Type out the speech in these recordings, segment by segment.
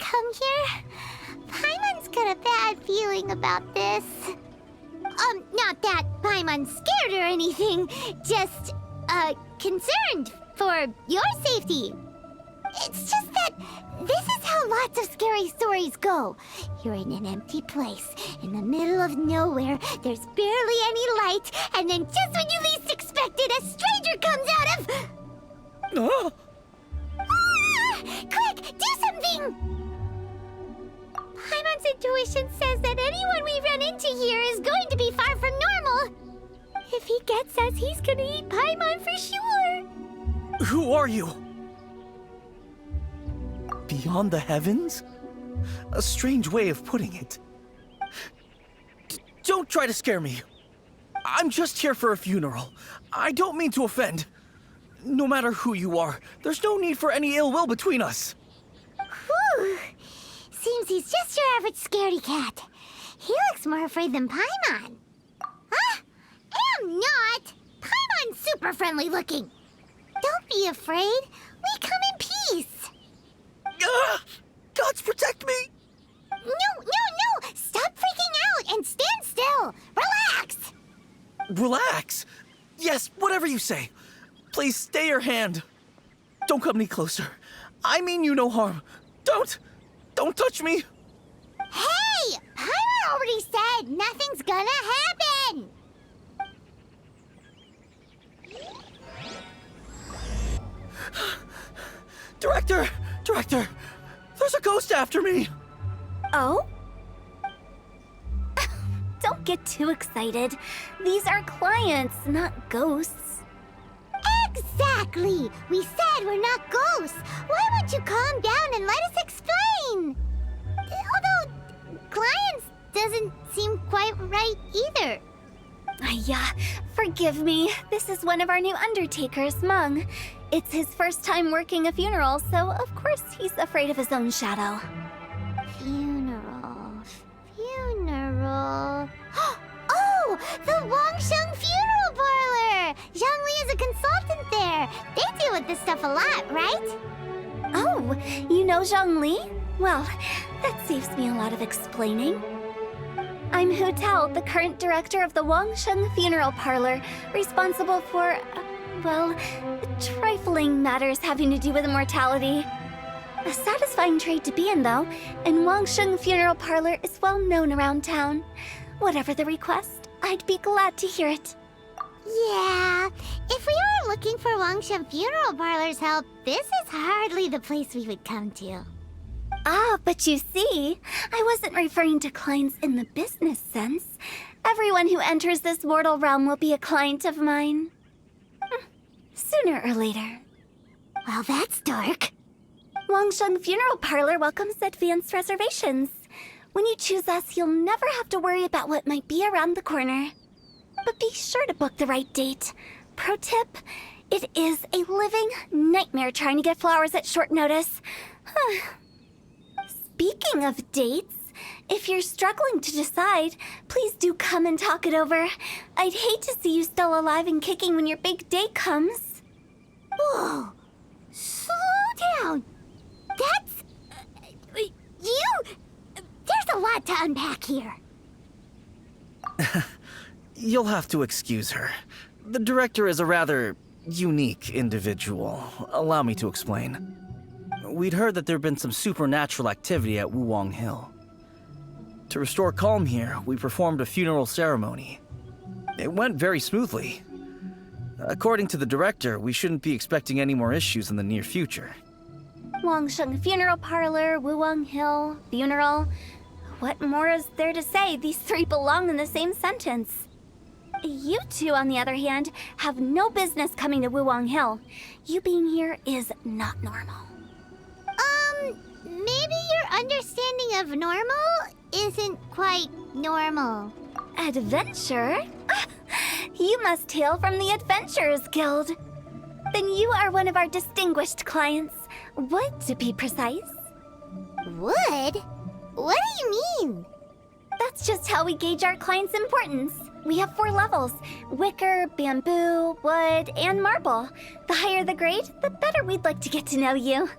come here? Paimon's got a bad feeling about this. Not that Paimon's scared or anything, just, concerned for your safety. It's just that this is how lots of scary stories go. You're in an empty place, in the middle of nowhere, there's barely any light, and then just when you least expect it, a stranger comes out of... Oh! Ah! Quick, do something! Paimon's intuition says that anyone we run into here is going to be far from normal. If he gets us, he's gonna eat Paimon for sure. Who are you? Beyond the heavens? A strange way of putting it. Don't try to scare me. I'm just here for a funeral. I don't mean to offend. No matter who you are, there's no need for any ill will between us. Whew. Seems he's just your average scaredy cat. He looks more afraid than Paimon. Huh? I'm not! Paimon's super friendly looking. Don't be afraid. We come in peace. Gods protect me! No! Stop freaking out and stand still. Relax. Relax. Yes, whatever you say. Please stay your hand. Don't come any closer. I mean you no harm. Don't touch me. Hey! Paimon already said nothing's gonna happen. Director, there's a ghost after me. Oh? Don't get too excited. These are clients, not ghosts. Exactly! We said we're not ghosts. Why won't you calm down and let us explain? Although, clients doesn't seem quite right either. Yeah, forgive me. This is one of our new undertakers, Mung. It's his first time working a funeral, so of course he's afraid of his own shadow. Funeral. Oh! The Wangsheng Funeral Parlor! Zhongli is a consultant there. They deal with this stuff a lot, right? Oh, you know Zhongli? Well, that saves me a lot of explaining. I'm Hu Tao, the current director of the Wangsheng Funeral Parlor, responsible for, trifling matters having to do with immortality. A satisfying trade to be in, though, and Wangsheng Funeral Parlor is well known around town. Whatever the request, I'd be glad to hear it. Yeah, if we were looking for Wangsheng Funeral Parlor's help, this is hardly the place we would come to. Ah, but you see, I wasn't referring to clients in the business sense. Everyone who enters this mortal realm will be a client of mine. Sooner or later. Well, that's dark. Wangsheng Funeral Parlor welcomes advanced reservations. When you choose us, you'll never have to worry about what might be around the corner. But be sure to book the right date. Pro tip, it is a living nightmare trying to get flowers at short notice. Speaking of dates, if you're struggling to decide, please do come and talk it over. I'd hate to see you still alive and kicking when your big day comes. Whoa! Slow down! That's... There's a lot to unpack here. You'll have to excuse her. The director is a rather unique individual. Allow me to explain. We'd heard that there'd been some supernatural activity at Wuwang Hill. To restore calm here, we performed a funeral ceremony. It went very smoothly. According to the director, we shouldn't be expecting any more issues in the near future. Wangsheng Funeral Parlor, Wuwang Hill, funeral. What more is there to say? These three belong in the same sentence. You two, on the other hand, have no business coming to Wuwang Hill. You being here is not normal. Maybe your understanding of normal isn't quite normal. Adventure? You must hail from the Adventurers Guild. Then you are one of our distinguished clients. Wood, to be precise. Wood? What do you mean? That's just how we gauge our clients' importance. We have 4 levels: wicker, bamboo, wood, and marble. The higher the grade, the better we'd like to get to know you.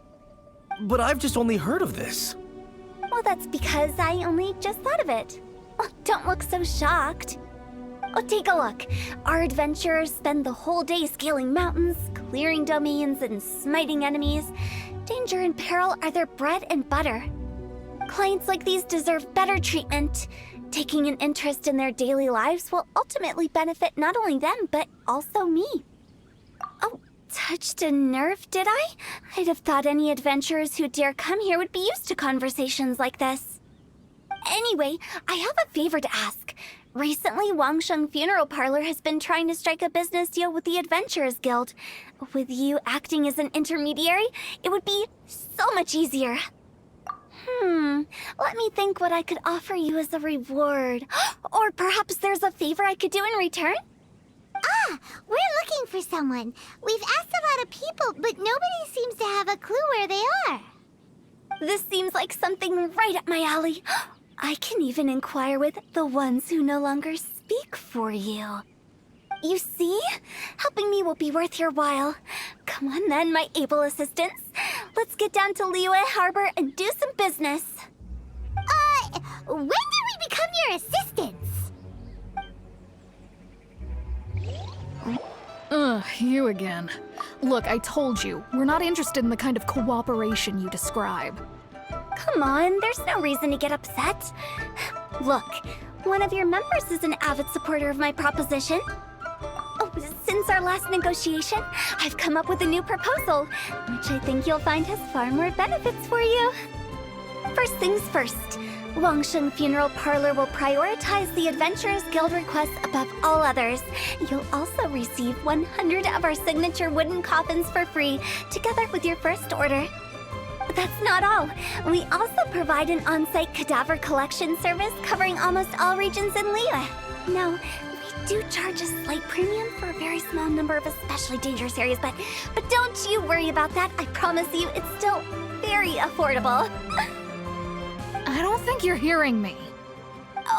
But I've just only heard of this. Well, that's because I only just thought of it. Oh, don't look so shocked. Oh, take a look. Our adventurers spend the whole day scaling mountains, clearing domains, and smiting enemies. Danger and peril are their bread and butter. Clients like these deserve better treatment. Taking an interest in their daily lives will ultimately benefit not only them, but also me. Oh, touched a nerve, did I? I'd have thought any adventurers who dare come here would be used to conversations like this. Anyway, I have a favor to ask. Recently, Wangsheng Funeral Parlor has been trying to strike a business deal with the Adventurers Guild. With you acting as an intermediary, it would be so much easier. Let me think what I could offer you as a reward. Or perhaps there's a favor I could do in return? Ah, we're looking for someone. We've asked a lot of people, but nobody seems to have a clue where they are. This seems like something right up my alley. I can even inquire with the ones who no longer speak for you. You see? Helping me will be worth your while. Come on then, my able assistants. Let's get down to Liyue Harbor and do some business. When did we become your assistants? You again. Look, I told you, we're not interested in the kind of cooperation you describe. Come on, there's no reason to get upset. Look, one of your members is an avid supporter of my proposition. Oh, since our last negotiation, I've come up with a new proposal, which I think you'll find has far more benefits for you. First things first, Wangsheng Funeral Parlor will prioritize the Adventurers Guild requests above all others. You'll also receive 100 of our signature wooden coffins for free, together with your first order. That's not all. We also provide an on-site cadaver collection service covering almost all regions in Liyue. Now, we do charge a slight premium for a very small number of especially dangerous areas, but don't you worry about that. I promise you, it's still very affordable. I don't think you're hearing me.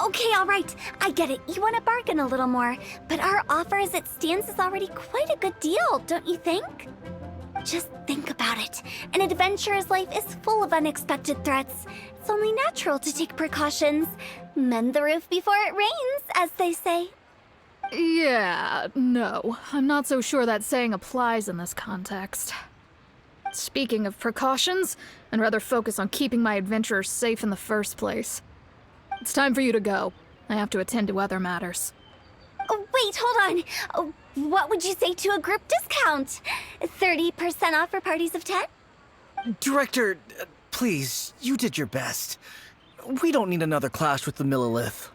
Okay, all right. I get it. You want to bargain a little more, but our offer as it stands is already quite a good deal, don't you think? Just think about it. An adventurer's life is full of unexpected threats. It's only natural to take precautions. Mend the roof before it rains, as they say. Yeah, no. I'm not so sure that saying applies in this context. Speaking of precautions, I'd rather focus on keeping my adventurers safe in the first place. It's time for you to go. I have to attend to other matters. Oh, wait, hold on. Oh, what would you say to a group discount? 30% off for parties of 10? Director, please, you did your best. We don't need another clash with the Millilith.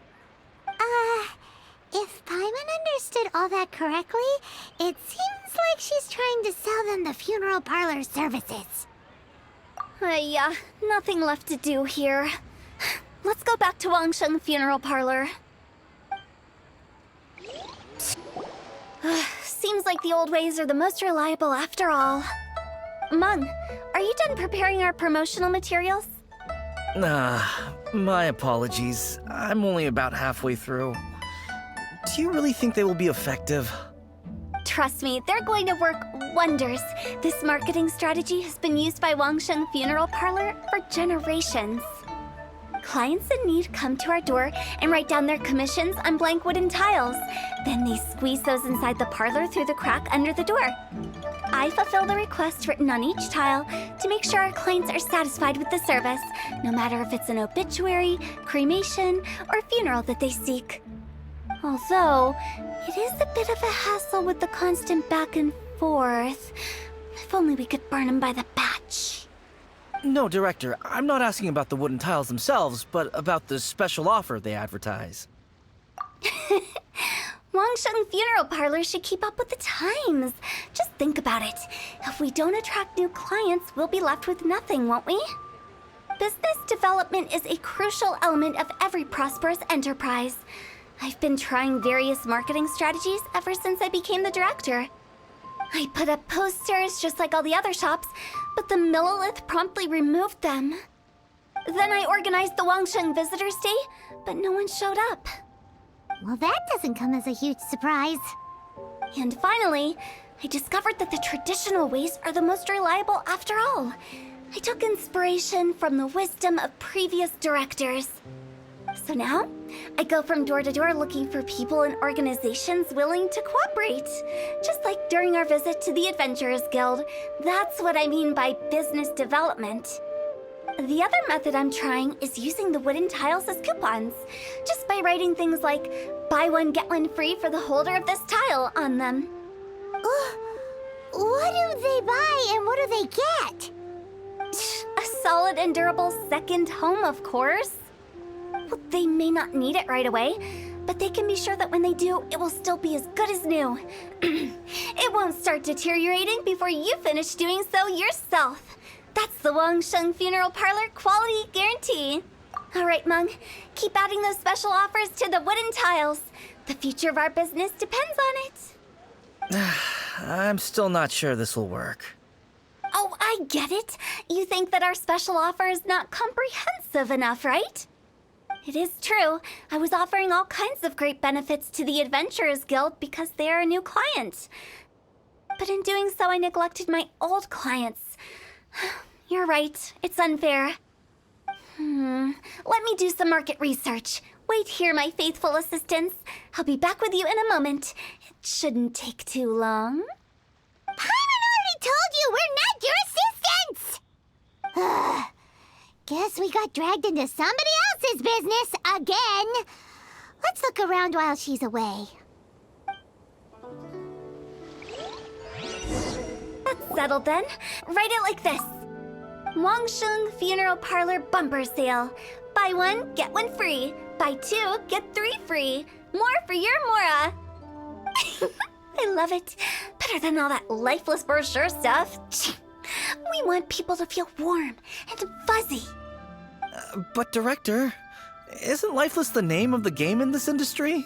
If Paimon understood all that correctly, it seems like she's trying to sell them the funeral parlor services. Yeah, nothing left to do here. Let's go back to Wangsheng Funeral Parlor. Seems like the old ways are the most reliable after all. Mung, are you done preparing our promotional materials? My apologies. I'm only about halfway through. Do you really think they will be effective? Trust me, they're going to work wonders. This marketing strategy has been used by Wangsheng Funeral Parlor for generations. Clients in need come to our door and write down their commissions on blank wooden tiles. Then they squeeze those inside the parlor through the crack under the door. I fulfill the request written on each tile to make sure our clients are satisfied with the service, no matter if it's an obituary, cremation, or funeral that they seek. Although, it is a bit of a hassle with the constant back and forth. If only we could burn them by the batch. No, Director, I'm not asking about the wooden tiles themselves, but about the special offer they advertise. Wangsheng Funeral Parlor should keep up with the times. Just think about it. If we don't attract new clients, we'll be left with nothing, won't we? Business development is a crucial element of every prosperous enterprise. I've been trying various marketing strategies ever since I became the director. I put up posters just like all the other shops, but the Millilith promptly removed them. Then I organized the Wangsheng Visitors Day, but no one showed up. Well, that doesn't come as a huge surprise. And finally, I discovered that the traditional ways are the most reliable after all. I took inspiration from the wisdom of previous directors. So now, I go from door to door looking for people and organizations willing to cooperate. Just like during our visit to the Adventurers Guild. That's what I mean by business development. The other method I'm trying is using the wooden tiles as coupons. Just by writing things like, buy one, get one free for the holder of this tile on them. What do they buy and what do they get? A solid and durable second home, of course. Well, they may not need it right away, but they can be sure that when they do, it will still be as good as new. It won't start deteriorating before you finish doing so yourself. That's the Wangsheng Funeral Parlor quality guarantee. All right, Meng, keep adding those special offers to the wooden tiles. The future of our business depends on it. I'm still not sure this will work. Oh, I get it. You think that our special offer is not comprehensive enough, right? It is true. I was offering all kinds of great benefits to the Adventurers Guild because they are a new client. But in doing so, I neglected my old clients. You're right. It's unfair. Let me do some market research. Wait here, my faithful assistants. I'll be back with you in a moment. It shouldn't take too long. Paimon already told you we're not your assistants! Guess we got dragged into somebody else's business again. Let's look around while she's away. That's settled then. Write it like this. Wangsheng Funeral Parlor Bumper Sale. Buy one, get one free. Buy two, get three free. More for your Mora. I love it. Better than all that lifeless brochure stuff. We want people to feel warm and fuzzy. But Director, isn't Lifeless the name of the game in this industry?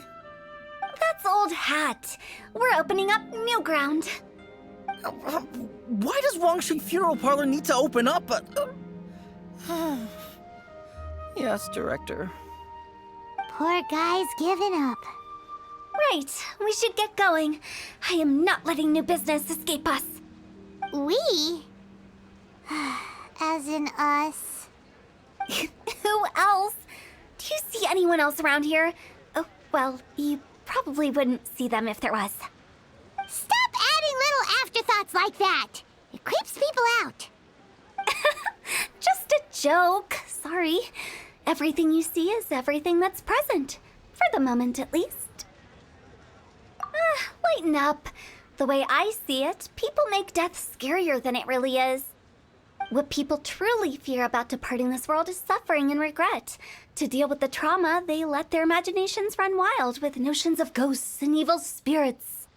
That's old hat. We're opening up new ground. Why does Wangsheng Funeral Parlor need to open up? Yes, Director. Poor guy's given up. Right, we should get going. I am not letting new business escape us. We? As in us. Who else? Do you see anyone else around here? Oh, well, you probably wouldn't see them if there was. Stop adding little afterthoughts like that. It creeps people out. Just a joke. Sorry. Everything you see is everything that's present. For the moment, at least. Lighten up. The way I see it, people make death scarier than it really is. What people truly fear about departing this world is suffering and regret. To deal with the trauma, they let their imaginations run wild with notions of ghosts and evil spirits.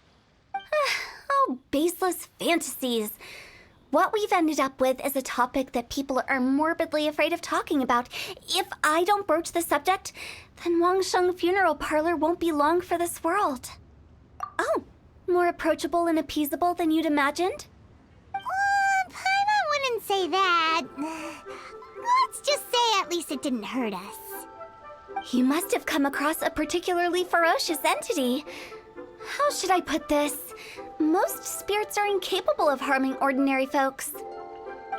Oh, baseless fantasies. What we've ended up with is a topic that people are morbidly afraid of talking about. If I don't broach the subject, then Wangsheng Funeral Parlor won't be long for this world. Oh, more approachable and appeasable than you'd imagined? Paimon wouldn't say that. Let's just say at least it didn't hurt us. You must have come across a particularly ferocious entity. How should I put this? Most spirits are incapable of harming ordinary folks.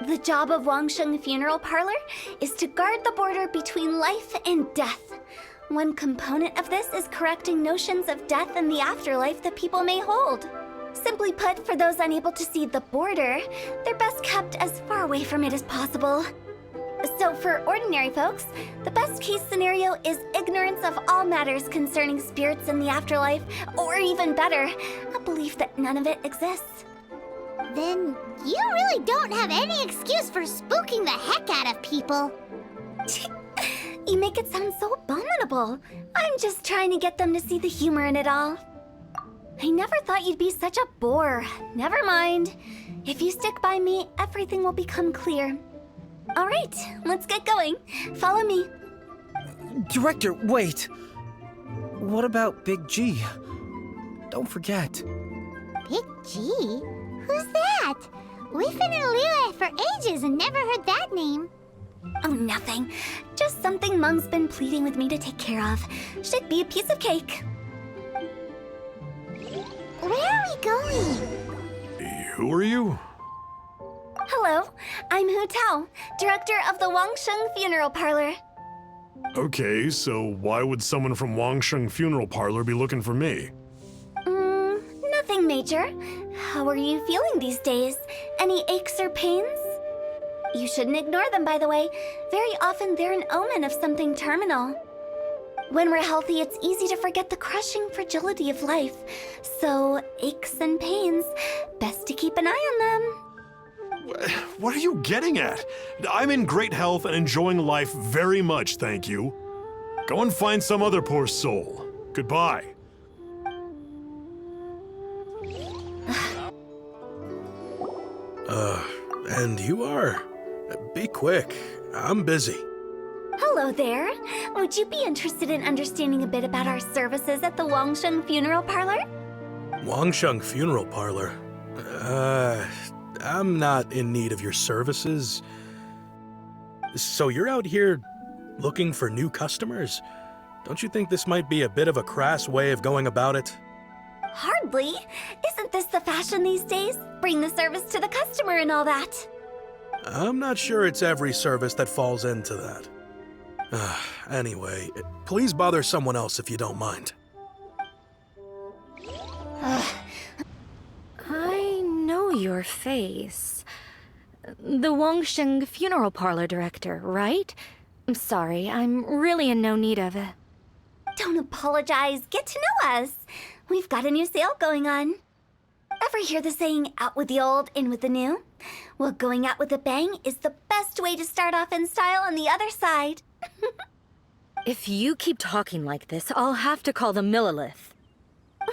The job of Wangsheng Funeral Parlor is to guard the border between life and death. One component of this is correcting notions of death and the afterlife that people may hold. Simply put, for those unable to see the border, they're best kept as far away from it as possible. So for ordinary folks, the best case scenario is ignorance of all matters concerning spirits in the afterlife, or even better, a belief that none of it exists. Then you really don't have any excuse for spooking the heck out of people. You make it sound so abominable. I'm just trying to get them to see the humor in it all. I never thought you'd be such a bore. Never mind. If you stick by me, everything will become clear. All right, let's get going. Follow me. Director, wait. What about Big G? Don't forget. Big G? Who's that? We've been in Liyue for ages and never heard that name. Oh, nothing. Just something Meng's been pleading with me to take care of. Should be a piece of cake. Where are we going? Who are you? Hello, I'm Hu Tao, director of the Wangsheng Funeral Parlor. Okay, so why would someone from Wangsheng Funeral Parlor be looking for me? Nothing major. How are you feeling these days? Any aches or pains? You shouldn't ignore them, by the way. Very often they're an omen of something terminal. When we're healthy, it's easy to forget the crushing fragility of life. So, aches and pains, best to keep an eye on them. What are you getting at? I'm in great health and enjoying life very much, thank you. Go and find some other poor soul. Goodbye. And you are? Be quick. I'm busy. Hello there. Would you be interested in understanding a bit about our services at the Wangsheng Funeral Parlor? Wangsheng Funeral Parlor? I'm not in need of your services. So you're out here looking for new customers? Don't you think this might be a bit of a crass way of going about it? Hardly. Isn't this the fashion these days? Bring the service to the customer and all that. I'm not sure it's every service that falls into that. Anyway, please bother someone else if you don't mind. I know your face. The Wangsheng Funeral Parlor director, right? I'm sorry, I'm really in no need of it. Don't apologize. Get to know us. We've got a new sale going on. Ever hear the saying, out with the old, in with the new? Well, going out with a bang is the best way to start off in style on the other side. If you keep talking like this, I'll have to call the Millilith.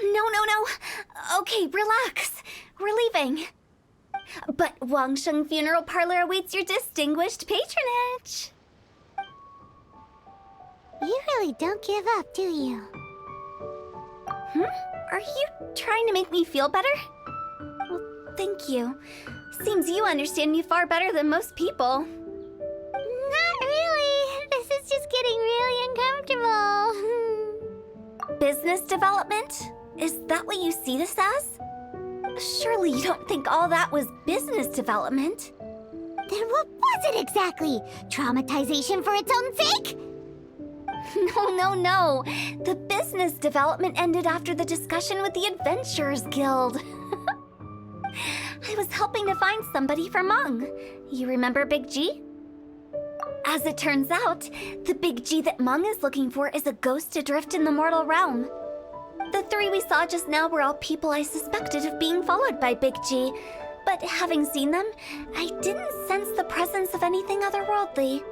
No. Okay, relax. We're leaving. But Wangsheng Funeral Parlor awaits your distinguished patronage. You really don't give up, do you? Are you trying to make me feel better? Well, thank you. Seems you understand me far better than most people. Not really. This is just getting really uncomfortable. Business development? Is that what you see this as? Surely you don't think all that was business development? Then what was it exactly? Traumatization for its own sake? No. The business development ended after the discussion with the Adventurers Guild. I was helping to find somebody for Meng. You remember Big G? As it turns out, the Big G that Meng is looking for is a ghost adrift in the mortal realm. The three we saw just now were all people I suspected of being followed by Big G, but having seen them, I didn't sense the presence of anything otherworldly.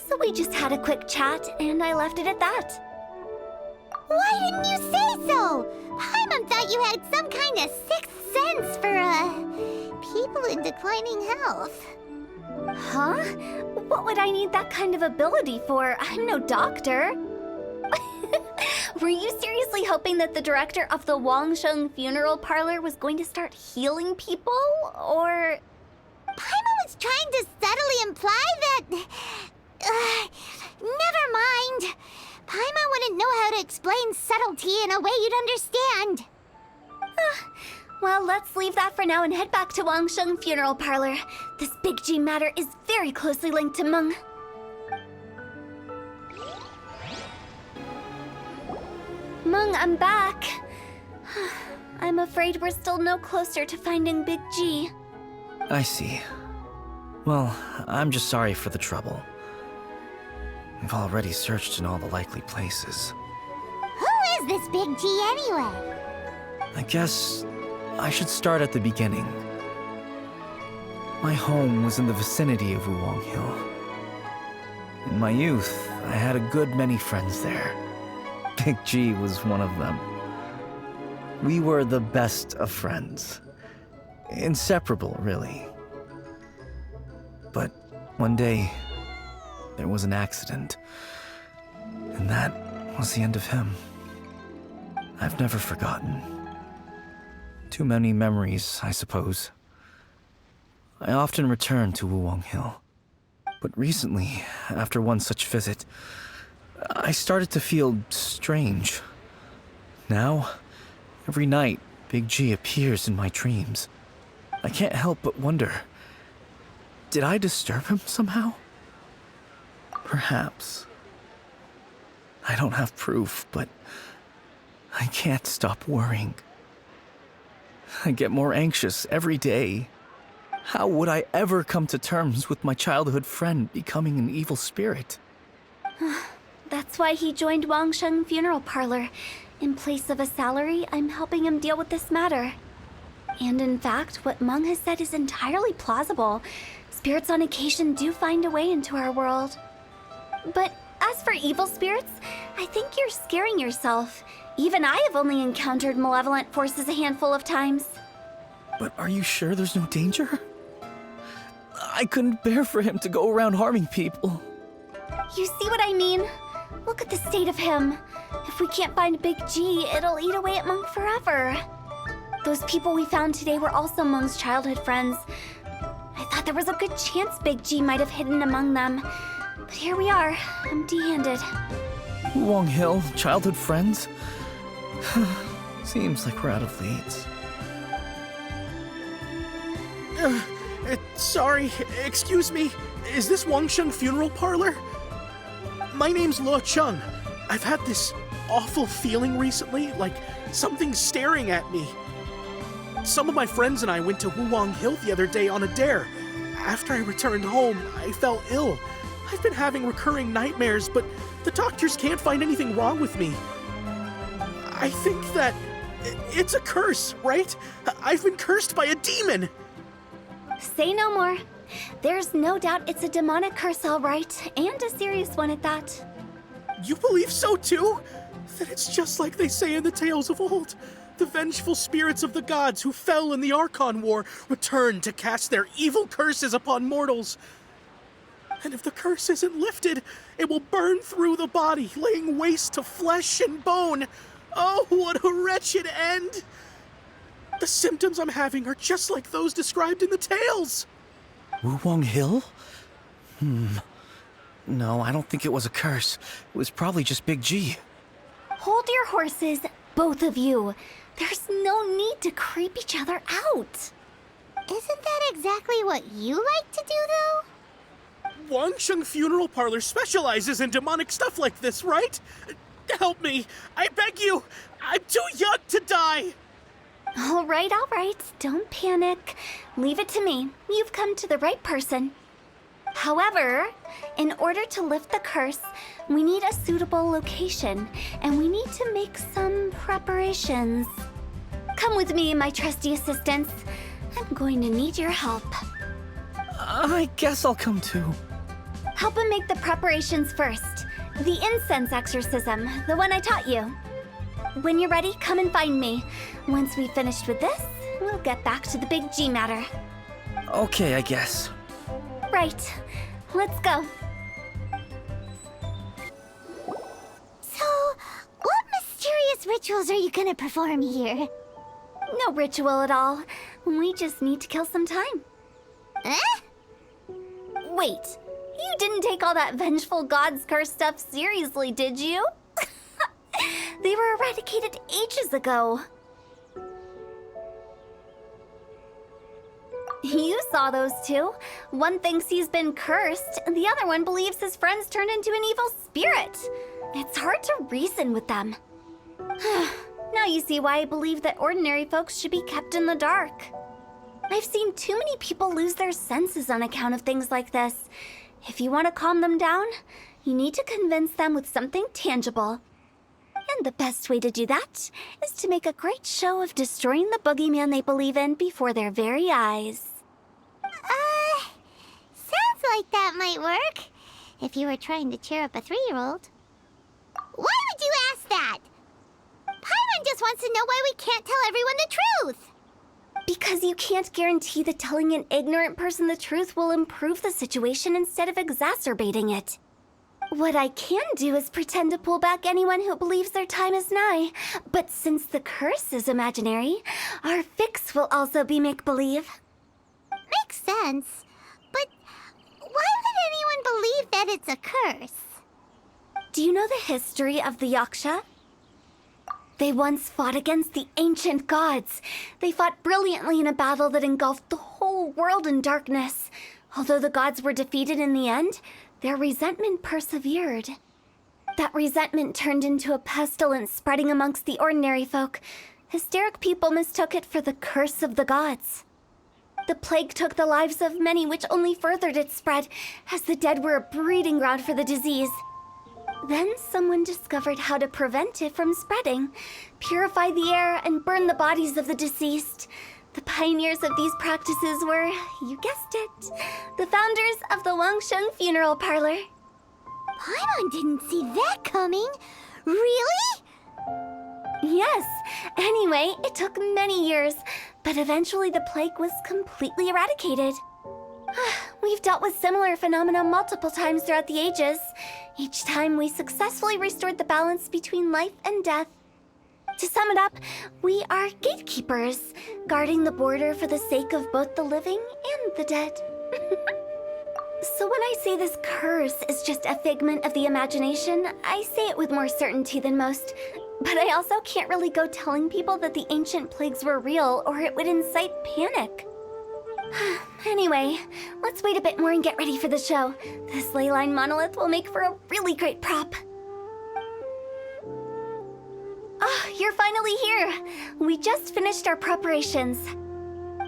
So we just had a quick chat, and I left it at that. Why didn't you say so? Paimon thought you had some kind of sixth sense for, people in declining health. Huh? What would I need that kind of ability for? I'm no doctor. Were you seriously hoping that the director of the Wangsheng Funeral Parlor was going to start healing people, or...? Paimon was trying to subtly imply that... never mind. Paimon wouldn't know how to explain subtlety in a way you'd understand. Well, let's leave that for now and head back to Wangsheng Funeral Parlor. This Big G matter is very closely linked to Meng. Meng, I'm back. I'm afraid we're still no closer to finding Big G. I see. Well, I'm just sorry for the trouble. We've already searched in all the likely places. Who is this Big G anyway? I guess I should start at the beginning. My home was in the vicinity of Wuwang Hill. In my youth, I had a good many friends there. Big G was one of them. We were the best of friends. Inseparable, really. But one day, there was an accident. And that was the end of him. I've never forgotten. Too many memories, I suppose. I often return to Wuwang Hill. But recently, after one such visit, I started to feel strange. Now, every night, Big G appears in my dreams. I can't help but wonder, Did I disturb him somehow? Perhaps. I don't have proof, but I can't stop worrying. I get more anxious every day. How would I ever come to terms with my childhood friend becoming an evil spirit? That's why he joined Wangsheng Funeral Parlor. In place of a salary, I'm helping him deal with this matter. And in fact, what Meng has said is entirely plausible. Spirits on occasion do find a way into our world. But as for evil spirits, I think you're scaring yourself. Even I have only encountered malevolent forces a handful of times. But are you sure there's no danger? I couldn't bear for him to go around harming people. You see what I mean? Look at the state of him. If we can't find Big G, it'll eat away at Meng forever. Those people we found today were also Meng's childhood friends. I thought there was a good chance Big G might have hidden among them. But here we are, empty-handed. Wong Hill, childhood friends? Seems like we're out of leads. Sorry, excuse me. Is this Wangsheng Funeral Parlor? My name's Luo Chung. I've had this awful feeling recently, like something's staring at me. Some of my friends and I went to Wuwang Hill the other day on a dare. After I returned home, I fell ill. I've been having recurring nightmares, but the doctors can't find anything wrong with me. I think that it's a curse, right? I've been cursed by a demon. Say no more. There's no doubt it's a demonic curse, all right, and a serious one at that. You believe so too? Then it's just like they say in the tales of old. The vengeful spirits of the gods who fell in the Archon War return to cast their evil curses upon mortals. And if the curse isn't lifted, it will burn through the body, laying waste to flesh and bone. Oh, what a wretched end! The symptoms I'm having are just like those described in the tales. Wuwang Hill? No, I don't think it was a curse. It was probably just Big G. Hold your horses, both of you. There's no need to creep each other out. Isn't that exactly what you like to do, though? Wangsheng Funeral Parlor specializes in demonic stuff like this, right? Help me. I beg you. I'm too young to die. All right. Don't panic. Leave it to me. You've come to the right person. However, in order to lift the curse, we need a suitable location, and we need to make some preparations. Come with me, my trusty assistants. I'm going to need your help. I guess I'll come too. Help him make the preparations first. The incense exorcism, the one I taught you. When you're ready, come and find me. Once we've finished with this, we'll get back to the Big G matter. Okay, I guess. Right. Let's go. So, what mysterious rituals are you gonna perform here? No ritual at all. We just need to kill some time. Eh? Wait, you didn't take all that vengeful God's curse stuff seriously, did you? They were eradicated ages ago. You saw those two. One thinks he's been cursed, and the other one believes his friends turned into an evil spirit. It's hard to reason with them. Now you see why I believe that ordinary folks should be kept in the dark. I've seen too many people lose their senses on account of things like this. If you want to calm them down, you need to convince them with something tangible. And the best way to do that is to make a great show of destroying the boogeyman they believe in before their very eyes. Sounds like that might work. If you were trying to cheer up a 3-year-old. Why would you ask that? Paimon just wants to know why we can't tell everyone the truth. Because you can't guarantee that telling an ignorant person the truth will improve the situation instead of exacerbating it. What I can do is pretend to pull back anyone who believes their time is nigh. But since the curse is imaginary, our fix will also be make-believe. Makes sense. But why would anyone believe that it's a curse? Do you know the history of the Yaksha? They once fought against the ancient gods. They fought brilliantly in a battle that engulfed the whole world in darkness. Although the gods were defeated in the end, their resentment persevered. That resentment turned into a pestilence spreading amongst the ordinary folk. Hysteric people mistook it for the curse of the gods. The plague took the lives of many, which only furthered its spread, as the dead were a breeding ground for the disease. Then someone discovered how to prevent it from spreading, purify the air, and burn the bodies of the deceased. The pioneers of these practices were, you guessed it, the founders of the Wangsheng Funeral Parlor. Paimon didn't see that coming. Really? Yes. Anyway, it took many years, but eventually the plague was completely eradicated. We've dealt with similar phenomena multiple times throughout the ages. Each time we successfully restored the balance between life and death. To sum it up, we are gatekeepers, guarding the border for the sake of both the living and the dead. So when I say this curse is just a figment of the imagination, I say it with more certainty than most. But I also can't really go telling people that the ancient plagues were real, or it would incite panic. Anyway, let's wait a bit more and get ready for the show. This leyline monolith will make for a really great prop. Oh, you're finally here! We just finished our preparations.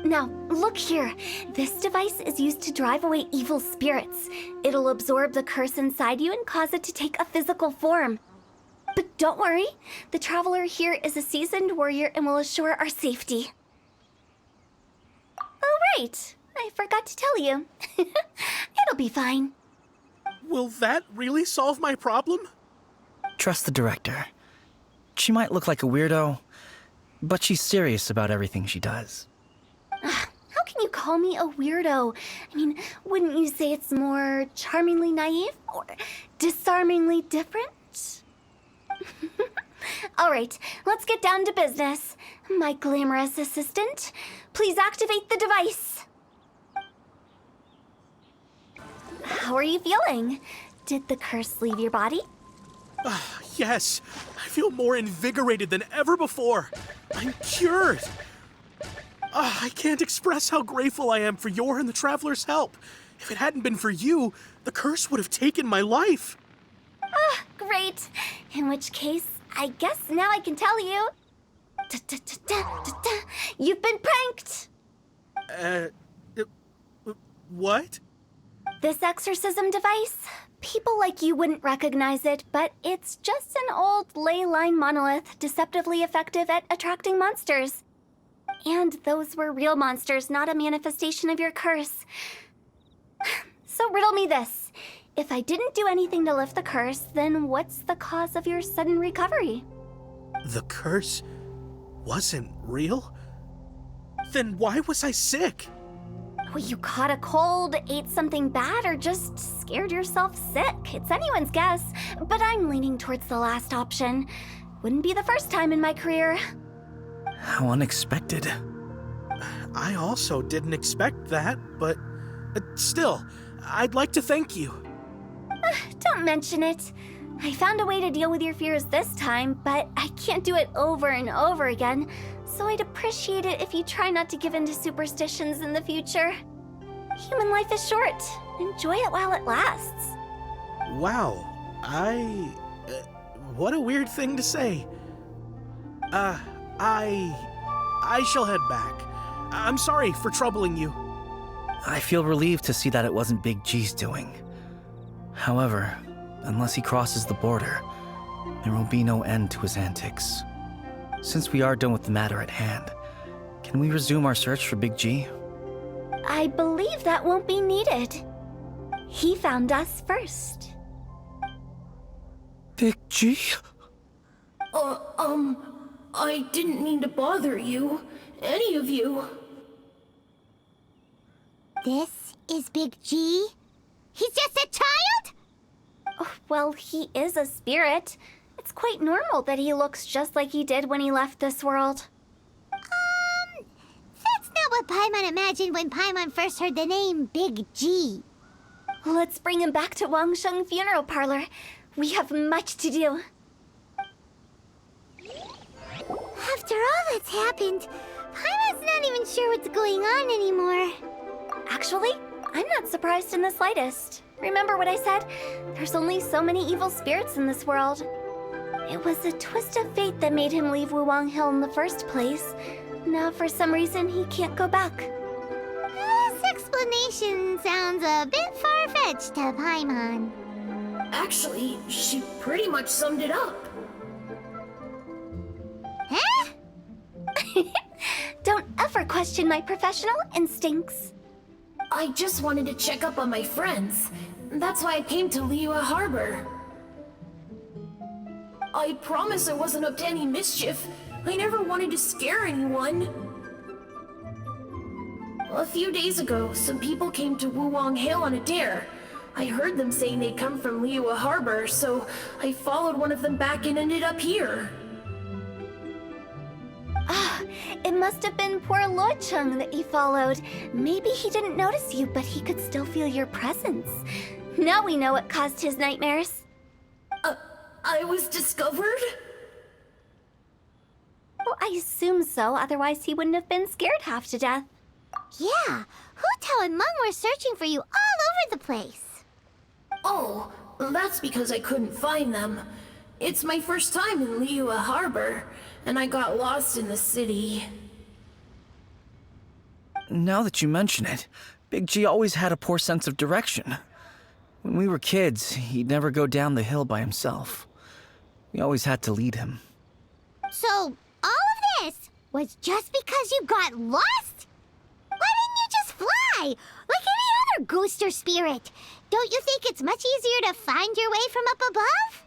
Now, look here. This device is used to drive away evil spirits. It'll absorb the curse inside you and cause it to take a physical form. But don't worry, the traveler here is a seasoned warrior and will assure our safety. Oh, right. I forgot to tell you. It'll be fine. Will that really solve my problem? Trust the director. She might look like a weirdo, but she's serious about everything she does. How can you call me a weirdo? I mean, wouldn't you say it's more charmingly naive or disarmingly different? All right, let's get down to business. My glamorous assistant, please activate the device. How are you feeling? Did the curse leave your body? Yes, I feel more invigorated than ever before. I'm cured. I can't express how grateful I am for your and the Traveler's help. If it hadn't been for you, the curse would have taken my life. Great. In which case, I guess now I can tell you. You've been pranked! What? This exorcism device, people like you wouldn't recognize it, but it's just an old ley line monolith deceptively effective at attracting monsters. And those were real monsters, not a manifestation of your curse. So riddle me this. If I didn't do anything to lift the curse, then what's the cause of your sudden recovery? The curse wasn't real? Then why was I sick? Well, you caught a cold, ate something bad, or just scared yourself sick. It's anyone's guess, but I'm leaning towards the last option. Wouldn't be the first time in my career. How unexpected. I also didn't expect that, but still, I'd like to thank you. Don't mention it. I found a way to deal with your fears this time, but I can't do it over and over again, so I'd appreciate it if you try not to give in to superstitions in the future. Human life is short. Enjoy it while it lasts. Wow, what a weird thing to say. I shall head back. I'm sorry for troubling you. I feel relieved to see that it wasn't Big G's doing. However, unless he crosses the border, there will be no end to his antics. Since we are done with the matter at hand, can we resume our search for Big G? I believe that won't be needed. He found us first. Big G? I didn't mean to bother you. Any of you. This is Big G? He's just a child? Oh, well, he is a spirit. It's quite normal that he looks just like he did when he left this world. That's not what Paimon imagined when Paimon first heard the name Big G. Let's bring him back to Wangsheng Funeral Parlor. We have much to do. After all that's happened, Paimon's not even sure what's going on anymore. Actually, I'm not surprised in the slightest. Remember what I said? There's only so many evil spirits in this world. It was a twist of fate that made him leave Wuwang Hill in the first place. Now, for some reason, he can't go back. This explanation sounds a bit far-fetched to Paimon. Actually, she pretty much summed it up. Huh? Don't ever question my professional instincts. I just wanted to check up on my friends. That's why I came to Liyue Harbor. I promise I wasn't up to any mischief. I never wanted to scare anyone. A few days ago, some people came to Wuwang Hill on a dare. I heard them saying they'd come from Liyue Harbor, so I followed one of them back and ended up here. Ah, it must have been poor Luocheng that you followed. Maybe he didn't notice you, but he could still feel your presence. Now we know what caused his nightmares. I was discovered? Well, I assume so, otherwise he wouldn't have been scared half to death. Yeah, Hu and Meng were searching for you all over the place. Oh, that's because I couldn't find them. It's my first time in Liyue Harbor, and I got lost in the city. Now that you mention it, Big G always had a poor sense of direction. When we were kids, he'd never go down the hill by himself. We always had to lead him. So, all of this was just because you got lost? Why didn't you just fly? Like any other ghost or spirit? Don't you think it's much easier to find your way from up above?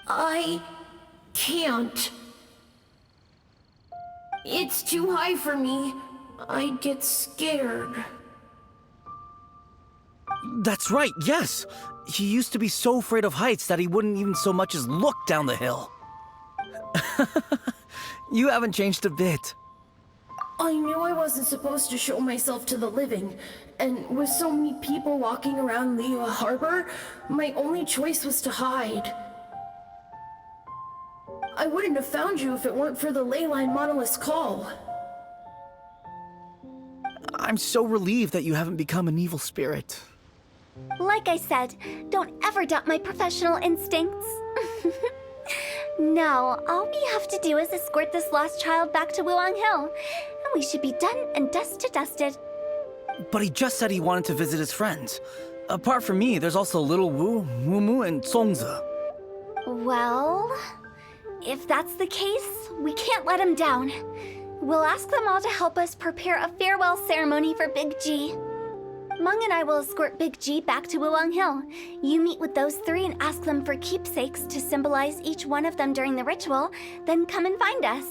I can't. It's too high for me. I'd get scared. That's right, yes! He used to be so afraid of heights that he wouldn't even so much as look down the hill. You haven't changed a bit. I knew I wasn't supposed to show myself to the living, and with so many people walking around Liyue Harbor, my only choice was to hide. I wouldn't have found you if it weren't for the Leyline Monolith's call. I'm so relieved that you haven't become an evil spirit. Like I said, don't ever doubt my professional instincts. Now, all we have to do is escort this lost child back to Wuwang Hill, and we should be done and dusted. But he just said he wanted to visit his friends. Apart from me, there's also Little Wu, Mumu, and Songzi. Well, if that's the case, we can't let him down. We'll ask them all to help us prepare a farewell ceremony for Big G. Meng and I will escort Big G back to Wuwang Hill. You meet with those three and ask them for keepsakes to symbolize each one of them during the ritual, then come and find us.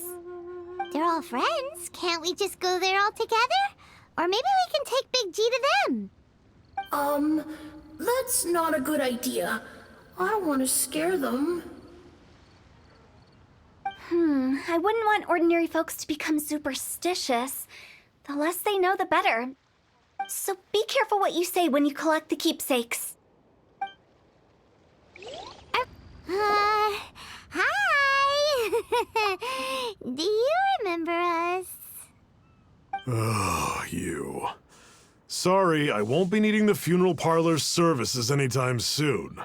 They're all friends. Can't we just go there all together? Or maybe we can take Big G to them. That's not a good idea. I don't want to scare them. I wouldn't want ordinary folks to become superstitious. The less they know, the better. So be careful what you say when you collect the keepsakes. Hi! Do you remember us? Oh, you. Sorry, I won't be needing the funeral parlor's services anytime soon.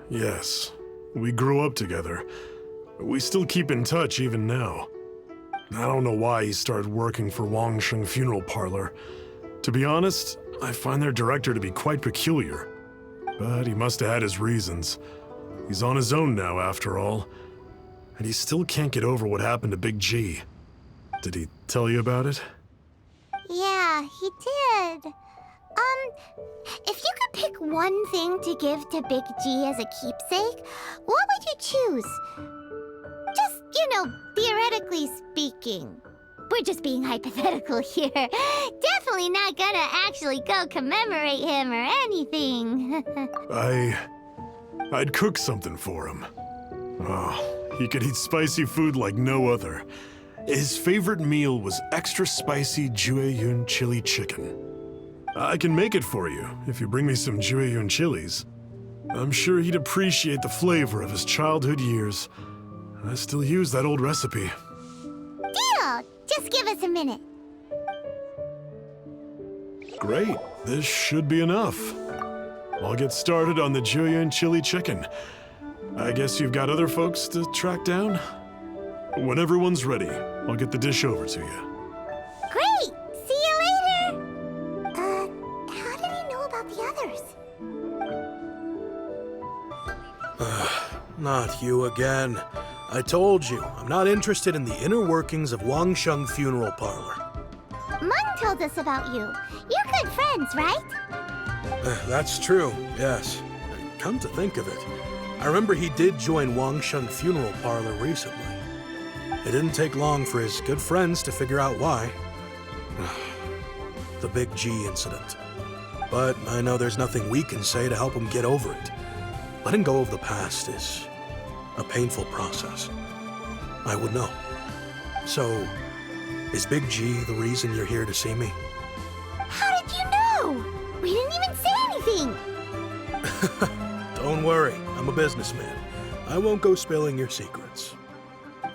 Yes, we grew up together. We still keep in touch even now. I don't know why he started working for Wangsheng Funeral Parlor. To be honest, I find their director to be quite peculiar. But he must have had his reasons. He's on his own now, after all. And he still can't get over what happened to Big G. Did he tell you about it? Yeah, he did. If you could pick one thing to give to Big G as a keepsake, what would you choose? Just, theoretically speaking. We're just being hypothetical here. Definitely not gonna actually go commemorate him or anything. I'd cook something for him. Oh, he could eat spicy food like no other. His favorite meal was extra spicy Jueyun chili chicken. I can make it for you if you bring me some Jueyun chilies. I'm sure he'd appreciate the flavor of his childhood years. I still use that old recipe. Deal! Just give us a minute. Great, this should be enough. I'll get started on the Julian chili chicken. I guess you've got other folks to track down? When everyone's ready, I'll get the dish over to you. Great! See you later! How did he know about the others? Not you again. I told you, I'm not interested in the inner workings of Wangsheng Funeral Parlor. Mung told us about you. You're good friends, right? That's true, yes. Come to think of it, I remember he did join Wangsheng Funeral Parlor recently. It didn't take long for his good friends to figure out why. The Big G incident. But I know there's nothing we can say to help him get over it. Letting go of the past is a painful process. I would know. So, is Big G the reason you're here to see me? How did you know? We didn't even say anything. Don't worry, I'm a businessman. I won't go spilling your secrets.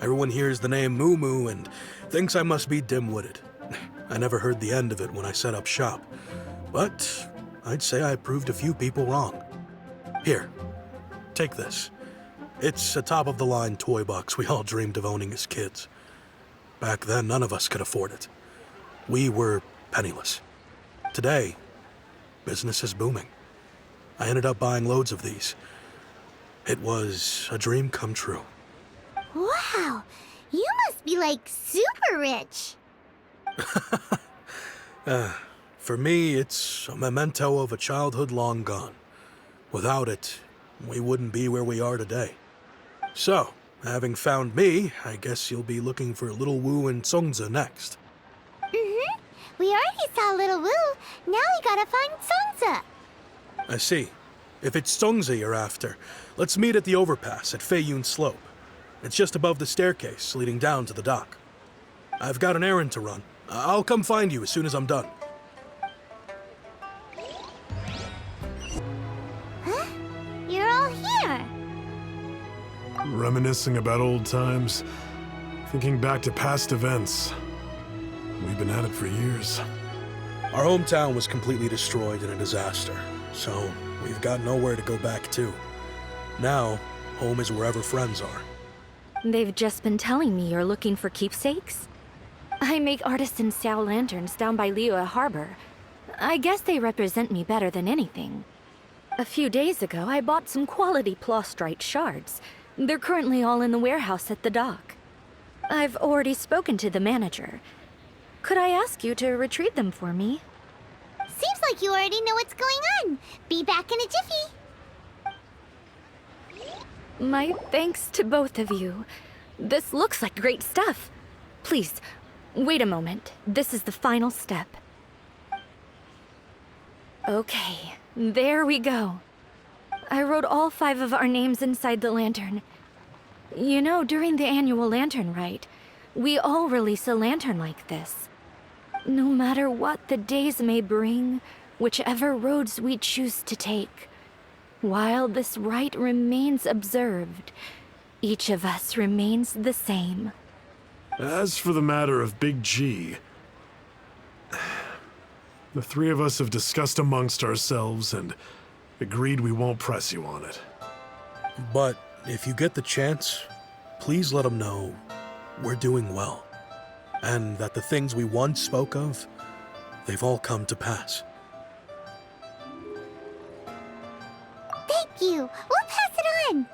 Everyone hears the name Moo Moo and thinks I must be dim-witted. I never heard the end of it when I set up shop. But I'd say I proved a few people wrong. Here, take this. It's a top-of-the-line toy box we all dreamed of owning as kids. Back then, none of us could afford it. We were penniless. Today, business is booming. I ended up buying loads of these. It was a dream come true. Wow, you must be like super rich. For me, it's a memento of a childhood long gone. Without it, we wouldn't be where we are today. So, having found me, I guess you'll be looking for Little Wu and Songza next. Mm-hmm. We already saw Little Wu. Now we gotta find Songza. I see. If it's Songza you're after, let's meet at the overpass at Feiyun Slope. It's just above the staircase leading down to the dock. I've got an errand to run. I'll come find you as soon as I'm done. Huh? You're all here. Reminiscing about old times, thinking back to past events. We've been at it for years. Our hometown was completely destroyed in a disaster, so we've got nowhere to go back to. Now, home is wherever friends are. They've just been telling me you're looking for keepsakes. I make artisan Sao lanterns down by Liyue Harbor. I guess they represent me better than anything. A few days ago, I bought some quality plastrite shards. They're currently all in the warehouse at the dock. I've already spoken to the manager. Could I ask you to retrieve them for me? Seems like you already know what's going on. Be back in a jiffy. My thanks to both of you. This looks like great stuff. Please, wait a moment. This is the final step. Okay, there we go. I wrote all 5 of our names inside the lantern. You know, during the annual lantern rite, we all release a lantern like this. No matter what the days may bring, whichever roads we choose to take, while this rite remains observed, each of us remains the same. As for the matter of Big G, the 3 of us have discussed amongst ourselves and agreed we won't press you on it. But if you get the chance, please let them know we're doing well, and that the things we once spoke of, they've all come to pass. Thank you. We'll pass it on.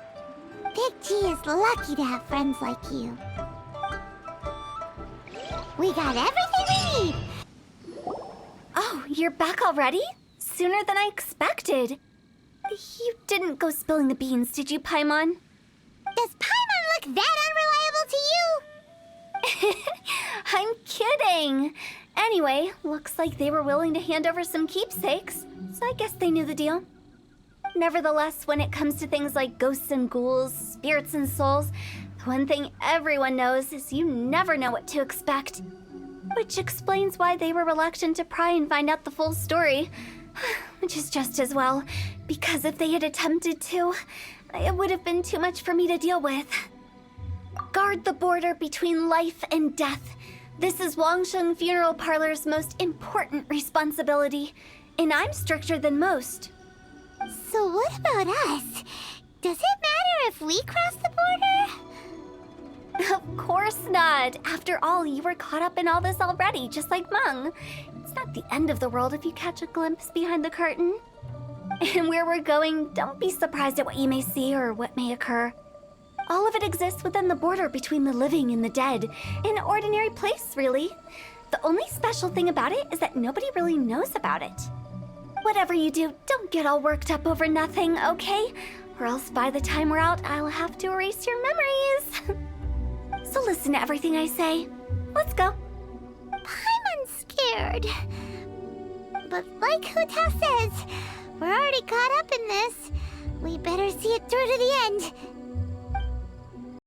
Big G is lucky to have friends like you. We got everything we need. Oh, you're back already? Sooner than I expected. You didn't go spilling the beans, did you, Paimon? Does Paimon look that unreliable to you? I'm kidding. Anyway, looks like they were willing to hand over some keepsakes, so I guess they knew the deal. Nevertheless, when it comes to things like ghosts and ghouls, spirits and souls, the one thing everyone knows is you never know what to expect. Which explains why they were reluctant to pry and find out the full story. Which is just as well, because if they had attempted to, it would have been too much for me to deal with. Guard the border between life and death. This is Wangsheng Funeral Parlor's most important responsibility, and I'm stricter than most. So what about us? Does it matter if we cross the border? Of course not. After all, you were caught up in all this already, just like Meng. It's not the end of the world if you catch a glimpse behind the curtain. And where we're going, don't be surprised at what you may see or what may occur. All of it exists within the border between the living and the dead. An ordinary place, really. The only special thing about it is that nobody really knows about it. Whatever you do, don't get all worked up over nothing, okay? Or else by the time we're out, I'll have to erase your memories. So listen to everything I say. Let's go. Paimon's scared. But like Huta says, we're already caught up in this. We better see it through to the end.